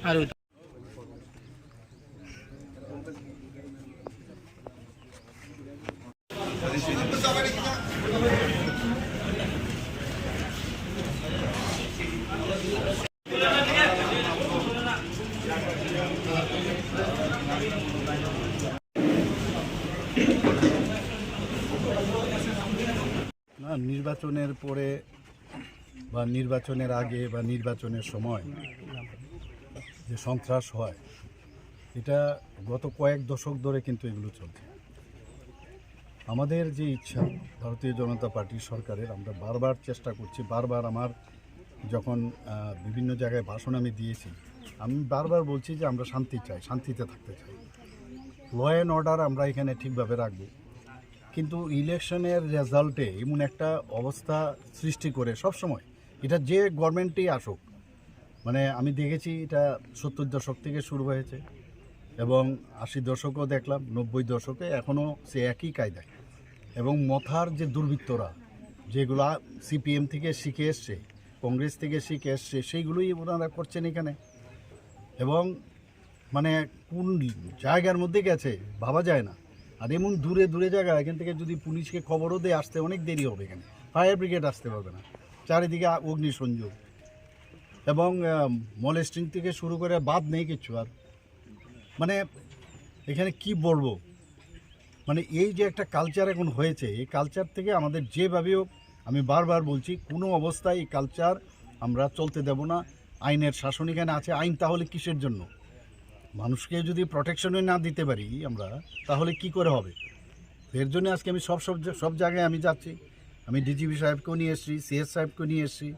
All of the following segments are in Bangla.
আর না, নির্বাচনের পরে বা নির্বাচনের আগে বা নির্বাচনের সময় যে সন্ত্রাস হয়, এটা গত কয়েক দশক ধরে কিন্তু এগুলো চলছে। আমাদের যে ইচ্ছা ভারতীয় জনতা পার্টি সরকারের, আমরা বারবার চেষ্টা করছি, বারবার আমার যখন বিভিন্ন জায়গায় ভাষণ আমি দিয়েছি, আমি বারবার বলছি যে আমরা শান্তি চাই, শান্তিতে থাকতে চাই, ল অ্যান্ড অর্ডার আমরা এখানে ঠিকভাবে রাখবো। কিন্তু ইলেকশনের রেজাল্টে এমন একটা অবস্থা সৃষ্টি করে সবসময়, এটা যে গভর্নমেন্টই আসুক, মানে আমি দেখেছি এটা 70 দশক থেকে শুরু হয়েছে এবং 80 দশকও দেখলাম, 90 দশকে এখনও সে একই কায়দায়। এবং মথার যে দুর্বৃত্তরা যেগুলো সিপিএম থেকে শিখে এসছে, কংগ্রেস থেকে শিখে এসছে, সেইগুলোই ওনারা করছেন এখানে। এবং মানে কোন জায়গার মধ্যে গেছে ভাবা যায় না। আর এমন দূরে দূরে জায়গা, এখান থেকে যদি পুলিশকে খবরও দিয়ে আসতে অনেক দেরি হবে, এখানে ফায়ার ব্রিগেড আসতে পারবে না, চারিদিকে অগ্নিসংযোগ এবং মলেস্টিং থেকে শুরু করে বাদ নেই কিছু। আর মানে এখানে কি বলবো, মানে এই যে একটা কালচার এখন হয়েছে, এই কালচার থেকে আমাদের যেভাবেও, আমি বারবার বলছি, কোনো অবস্থায় এই কালচার আমরা চলতে দেব না। আইনের শাসন এখানে আছে, আইন তাহলে কিসের জন্য? মানুষকে যদি প্রোটেকশনে না দিতে পারি আমরা, তাহলে কি করে হবে? এর জন্য আজকে আমি সব জায়গায় আমি যাচ্ছি। আমি ডিজিপি সাহেবকেও নিয়ে এসেছি, সিএস সাহেবকেও নিয়ে এসেছি,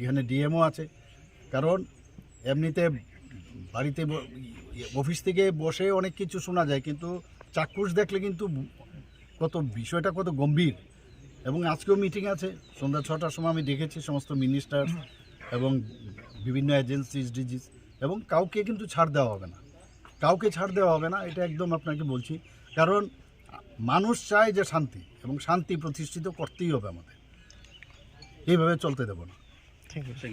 এখানে ডিএমও আছে। কারণ এমনিতে বাড়িতে অফিস থেকে বসে অনেক কিছু শোনা যায়, কিন্তু চাক্ষুষ দেখলে কিন্তু বিষয়টা কত গম্ভীর। এবং আজকেও মিটিং আছে সন্ধ্যা 6টার সময়, আমি দেখেছি সমস্ত মিনিস্টার এবং বিভিন্ন এজেন্সিস, ডিজিস, এবং কাউকে কিন্তু ছাড় দেওয়া হবে না, কাউকে ছাড় দেওয়া হবে না, এটা একদম আপনাকে বলছি। কারণ মানুষ চায় যে শান্তি, এবং শান্তি প্রতিষ্ঠিত করতেই হবে আমাদের, এইভাবে চলতে দেব না। ঠিক আছে।